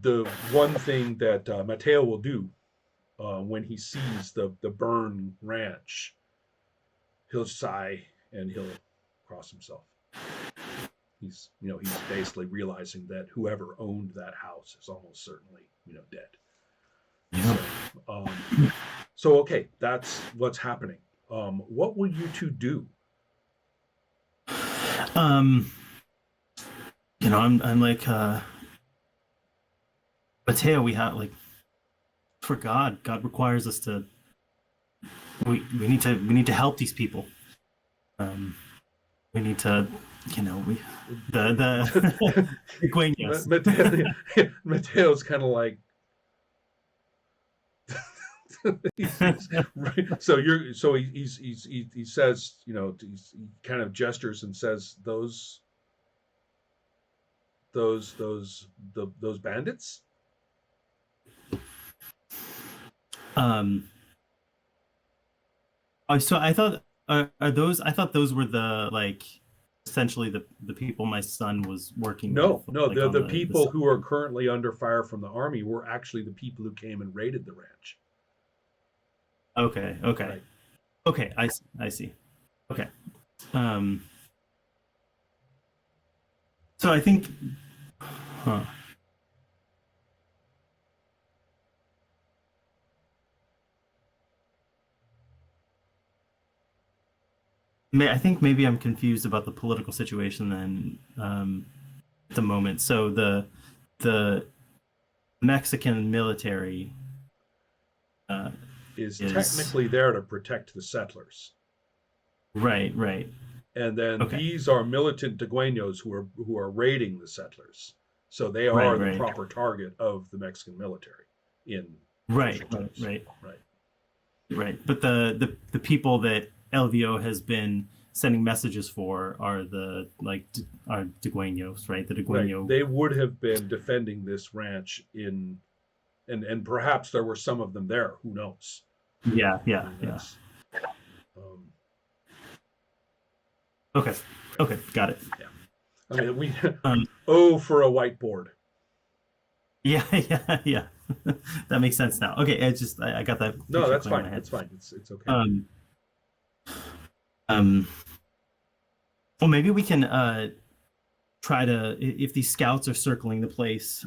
the one thing that Mateo will do when he sees the burn ranch, he'll sigh and he'll cross himself. He's basically realizing that whoever owned that house is almost certainly dead. Yeah. So okay, that's what's happening. What will you two do? Um, I'm like, Mateo, we have like, for God requires us to, we need to help these people. We need to, we, the diegueños. Mateo's kind of like, he says, he kind of gestures and says, those bandits. So I thought, are those? I thought those were the like, essentially the people my son was working No, with. no, Like the on people who are currently under fire from the army were actually the people who came and raided the ranch. Okay. Right. Okay. I see. Okay. So I think, huh. I think maybe I'm confused about the political situation then, at the moment. So the Mexican military Is is technically there to protect the settlers. right. And then Okay. these are militant diegueños who are raiding the settlers. So they are the Right. proper target of the Mexican military in Right. official terms. Right. Right. But the people that LVO has been sending messages for are the are diegueños, right? The Right. diegueño. They would have been defending this ranch and perhaps there were some of them there. Who knows? Yeah. I mean, um, Okay. Okay. Got it. yeah. I mean, Um, for a whiteboard. yeah. That makes sense now. Okay, I got that. No, that's clear in fine. my head. That's fine. It's okay. Um. Well, maybe we can try to, if these scouts are circling the place,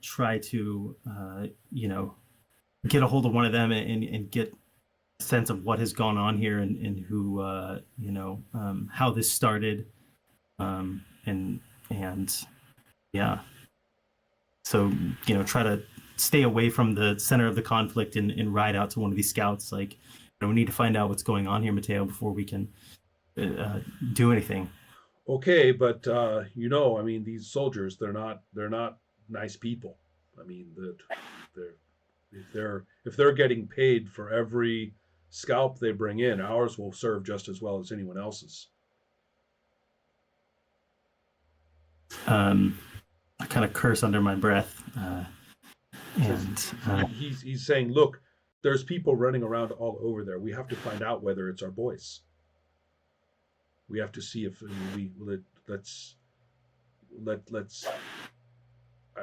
try to get a hold of one of them and get a sense of what has gone on here and who how this started, and yeah. So try to stay away from the center of the conflict and ride out to one of these scouts. Like, we need to find out what's going on here, Mateo, before we can do anything. Okay, but I mean, these soldiers, they're not nice people. I mean, they're if they're getting paid for every scalp they bring in, ours will serve just as well as anyone else's. I kind of curse under my breath, and He's saying, look, there's people running around all over there. We have to find out whether it's our boys. We have to see if let's let's. I,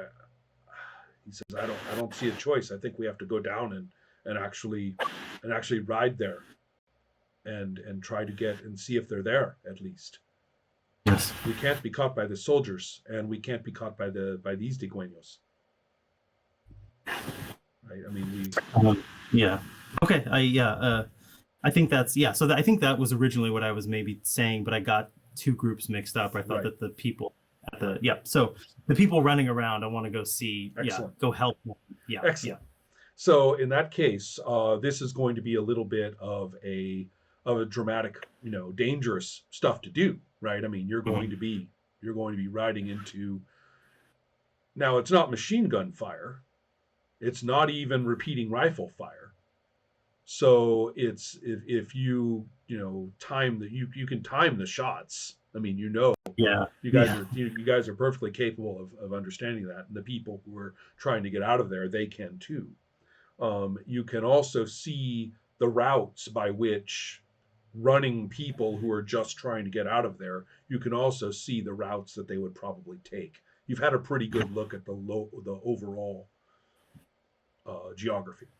he says, I don't see a choice. I think we have to go down and actually ride there and try to get and see if they're there at least. yes. We can't be caught by the soldiers, and we can't be caught by these diegueños. Right? I mean, Yeah. Okay. I think that's yeah. So I think that was originally what I was maybe saying, but I got two groups mixed up. I thought right. that the people at the So the people running around, I want to go see. Excellent. Yeah. Go help them. Yeah. Excellent. Yeah. So in that case, this is going to be a little bit of a dramatic, dangerous stuff to do, right? I mean, you're going to be riding into. Now, it's not machine gun fire. It's not even repeating rifle fire. So it's if you time that you can time the shots. I mean, Yeah. you guys are perfectly capable of understanding that, and the people who are trying to get out of there, they can too. You can also see the routes by which running people who are just trying to get out of there. You can also see the routes that they would probably take. you've had a pretty good look at the overall geography. Yeah.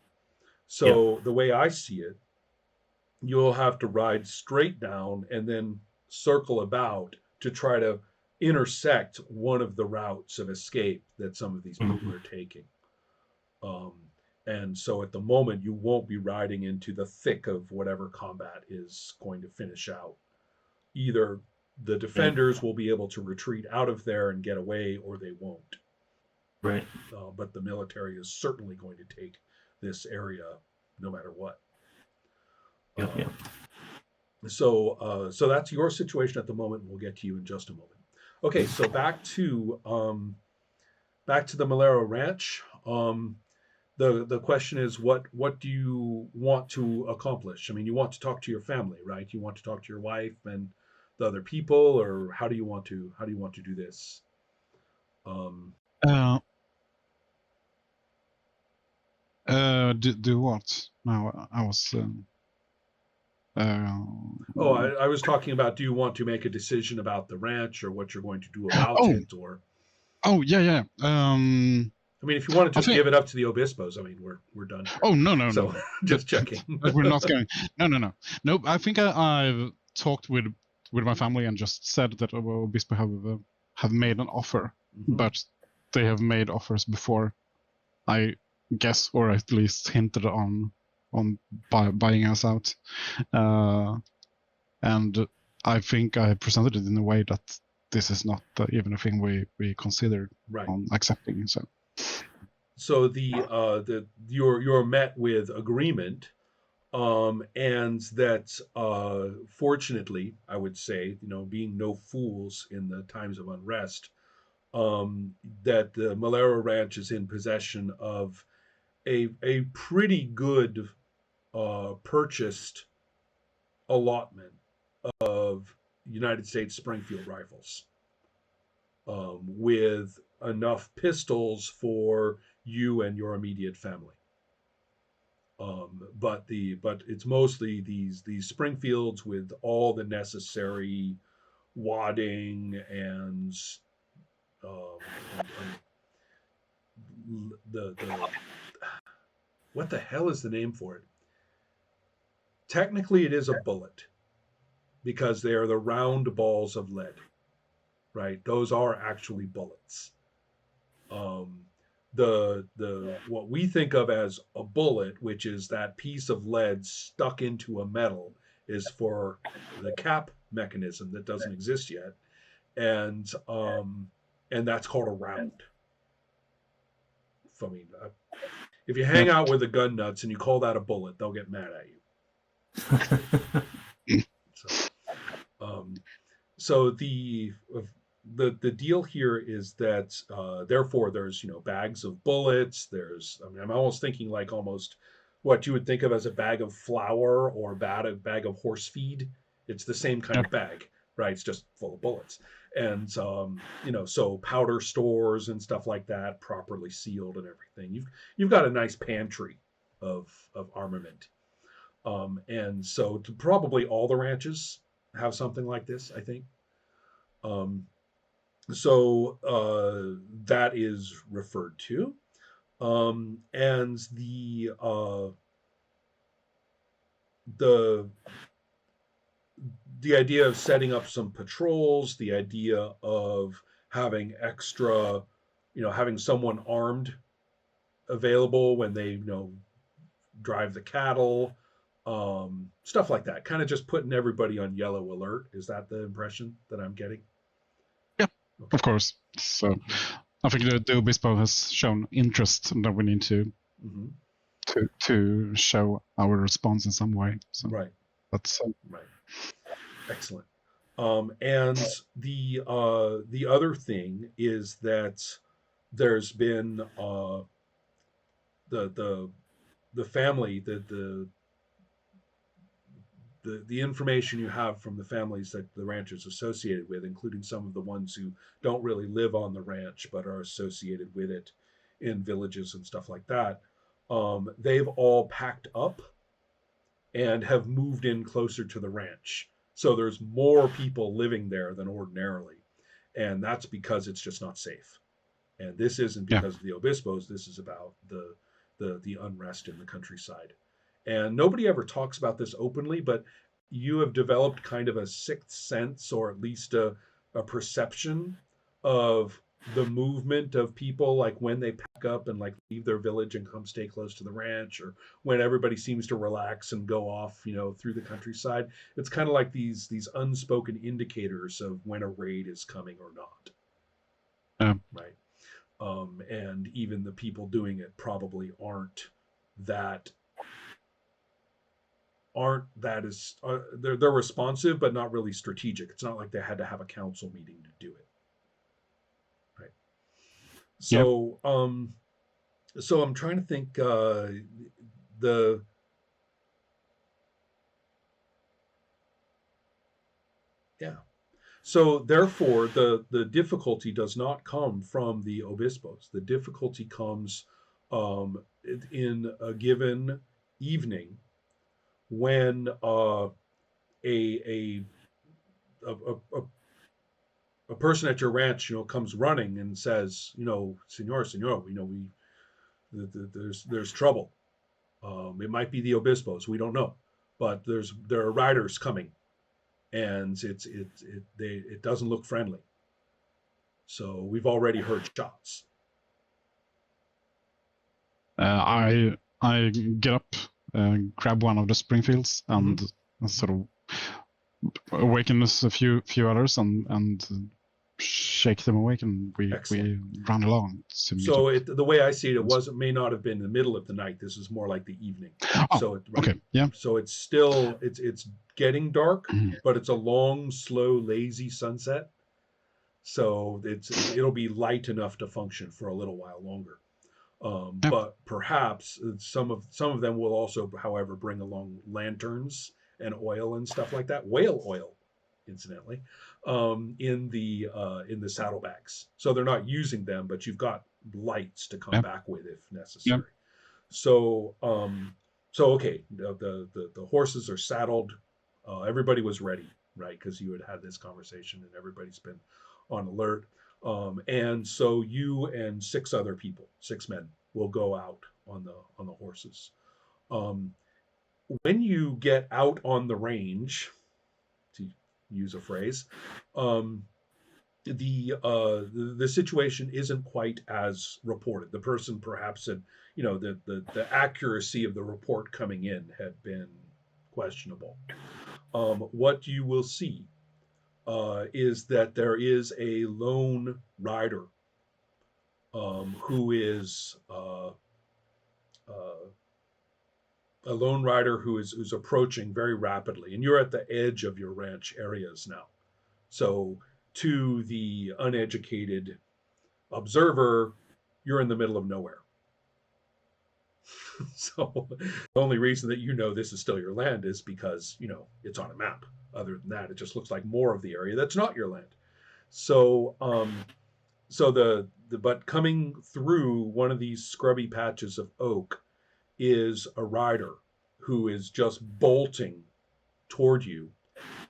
So the way I see it, you'll have to ride straight down and then circle about to try to intersect one of the routes of escape that some of these people Mhm. are taking. Um, and so at the moment, you won't be riding into the thick of whatever combat is going to finish out. Either the Right. defenders will be able to retreat out of there and get away, or they won't. Right. But the military is certainly going to take this area no matter what. Yeah. Yeah. Um, so that's your situation at the moment, and we'll get to you in just a moment. Okay, so back to the Malero Ranch. The question is, what do you want to accomplish? I mean, you want to talk to your family, right? You want to talk to your wife and the other people, or how do you want to do this? Um, Uh, do what? No, I was. Uh, oh, I was talking about, do you want to make a decision about the ranch or what you're going to do about oh, it, or oh, yeah, yeah. I mean, if you want to I just think. give it up to the Obispos, I mean, we're done here. Oh, no, no, no, So no. That, just checking. that we're not going. No, no, no. No, I think I've talked with my family and just said that Obispo have made an offer, Mhm. but they have made offers before, I guess, or at least hinted on buying us out. And I think I presented it in a way that this is not even a thing we considered Right. on accepting. So you're met with agreement, and that fortunately, I would say, being no fools in the times of unrest, that the Malero Ranch is in possession of a pretty good purchased allotment of United States Springfield rifles, with enough pistols for you and your immediate family. But it's mostly these Springfields with all the necessary wadding um, and the what the hell is the name for it? Technically, it is a bullet because they are the round balls of lead, right? Those are actually bullets. Um, the what we think of as a bullet, which is that piece of lead stuck into a metal, is for the cap mechanism that doesn't exist yet, and that's called a round. I mean, if you hang Yep. out with the gun nuts and you call that a bullet, they'll get mad at you. So, um, so the deal here is that therefore there's bags of bullets. I mean, I'm almost thinking like almost what you would think of as a bag of flour or a bag of horse feed. It's the same kind Yep. of bag, right? It's just full of bullets. And so powder stores and stuff like that, properly sealed and everything. You've got a nice pantry of armament. And so probably all the ranches have something like this, I think. Um, so that is referred to. And the the idea of setting up some patrols, the idea of having extra, having someone armed available when they drive the cattle, stuff like that. Kind of just putting everybody on yellow alert. Is that the impression that I'm getting? Yeah, Okay. of course. So I think the Obispo has shown interest, and that we need Mm-hmm. to show our response in some way. So Right. that's Right. Excellent. And the other thing is that there's been the the family the information you have from the families that the ranch is associated with, including some of the ones who don't really live on the ranch but are associated with it in villages and stuff like that. They've all packed up and have moved in closer to the ranch. So there's more people living there than ordinarily. And that's because it's just not safe. And this isn't Yeah. because of the obispos. This is about the unrest in the countryside. And nobody ever talks about this openly, but you have developed kind of a sixth sense, or at least a perception of the movement of people, like when they pack up and like leave their village and come stay close to the ranch, or when everybody seems to relax and go off, through the countryside. It's kind of like these unspoken indicators of when a raid is coming or not, Yeah. right? And even the people doing it probably that aren't that is they're responsive but not really strategic. It's not like they had to have a council meeting to do it, right? Yep. So I'm trying to think, the yeah. So therefore, the difficulty does not come from the obispos. The difficulty comes, in a given evening when a, a a a person at your ranch, comes running and says, Senor, there's trouble. It might be the obispos, we don't know, but there are riders coming, and it doesn't look friendly. So we've already heard shots. I get up, grab one of the Springfields, and sort of awaken a few others, and shake them awake, and we run along to meet So up. the way I see it may not have been the middle of the night. This is more like the evening. Oh, okay, yeah. So it's still it's getting dark, but it's a long, slow, lazy sunset. So it'll be light enough to function for a little while longer. Yep. But perhaps some of them will also, however, bring along lanterns and oil and stuff like that. Whale oil, incidentally, in the saddlebags. So they're not using them, but you've got lights to come Yep. back with if necessary. Yep. So okay, the horses are saddled. Everybody was ready, right? Because you had this conversation, and everybody's been on alert. And so you and six men, will go out on the horses. When you get out on the range, to use a phrase, the situation isn't quite as reported. The person perhaps had, the accuracy of the report coming in had been questionable. What you will see is that there is a lone rider, who is who's approaching very rapidly, and you're at the edge of your ranch areas now. So to the uneducated observer, you're in the middle of nowhere. So the only reason that this is still your land is because it's on a map. Other than that, it just looks like more of the area that's not your land. So but coming through one of these scrubby patches of oak is a rider who is just bolting toward you.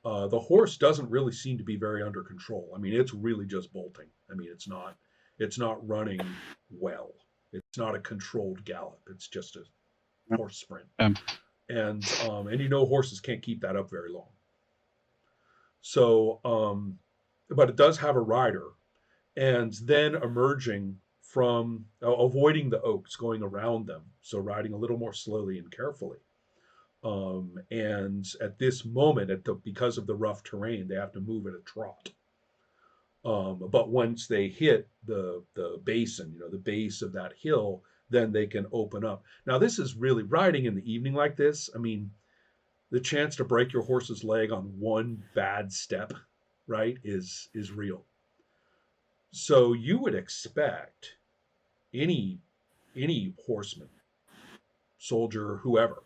The horse doesn't really seem to be very under control. I mean, it's really just bolting. I mean, it's not running well. It's not a controlled gallop. It's just a horse sprint. And horses can't keep that up very long. So, but it does have a rider, and then emerging from avoiding the oaks, going around them, so riding a little more slowly and carefully. And at this moment, because of the rough terrain, they have to move at a trot. But once they hit the basin, the base of that hill, then they can open up. Now, this is really riding in the evening like this. I mean, the chance to break your horse's leg on one bad step, right, is real. So you would expect any horseman, soldier, whoever,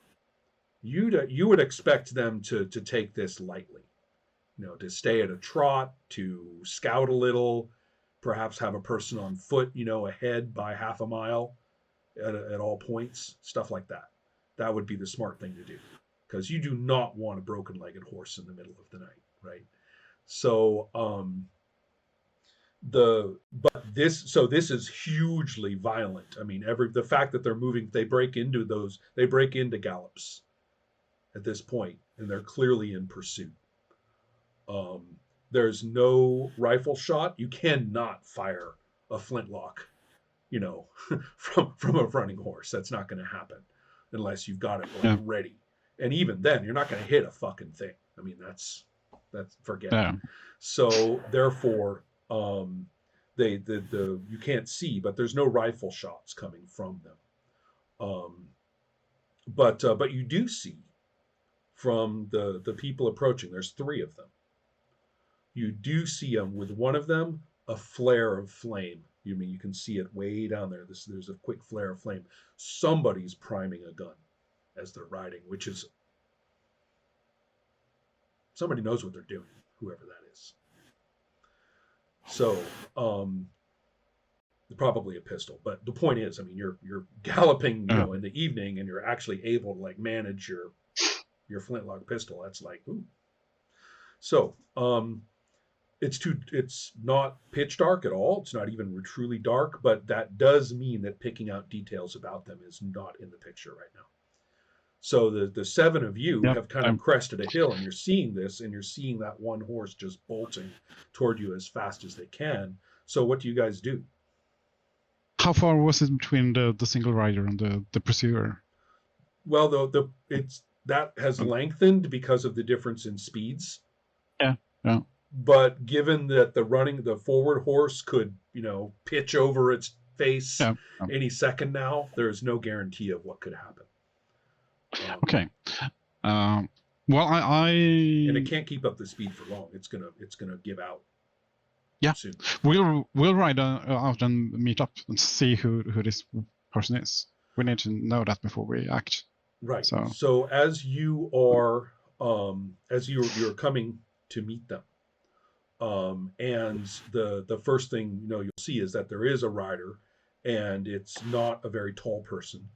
you would expect them to take this lightly, to stay at a trot, to scout a little, perhaps have a person on foot, ahead by half a mile at all points, stuff like that. That would be the smart thing to do, because you do not want a broken-legged horse in the middle of the night, right? So but this is hugely violent. I mean, the fact that they're moving, they break into gallops at this point, and they're clearly in pursuit. Um, there's no rifle shot. You cannot fire a flintlock, you know, from a running horse. That's not going to happen unless you've got it like Yeah. ready. And even then, you're not going to hit a fucking thing. I mean, that's forget it. Yeah. So therefore, you can't see, but there's no rifle shots coming from them. But you do see from the people approaching. There's 3 of them. You do see them with one of them, a flare of flame. You can see it way down there. There's a quick flare of flame. Somebody's priming a gun as they're riding, which is somebody knows what they're doing, whoever that is. So, probably a pistol. But the point is, I mean, you're galloping, in the evening, and you're actually able to like manage your flintlock pistol. That's like, ooh. So, it's not pitch dark at all. It's not even truly dark, but that does mean that picking out details about them is not in the picture right now. So the 7 of you have kind of crested a hill, and you're seeing this, and you're seeing that one horse just bolting toward you as fast as they can. So what do you guys do? How far was it between the single rider and the pursuer? Well, that has lengthened because of the difference in speeds. Yeah. But given that the forward horse could, pitch over its face any second now, there's no guarantee of what could happen. Okay. Well, and it can't keep up the speed for long. It's gonna give out. Yeah. Soon. We'll ride out and meet up and see who this person is. We need to know that before we act. Right. So as you are you're coming to meet them, and the first thing you'll see is that there is a rider, and it's not a very tall person.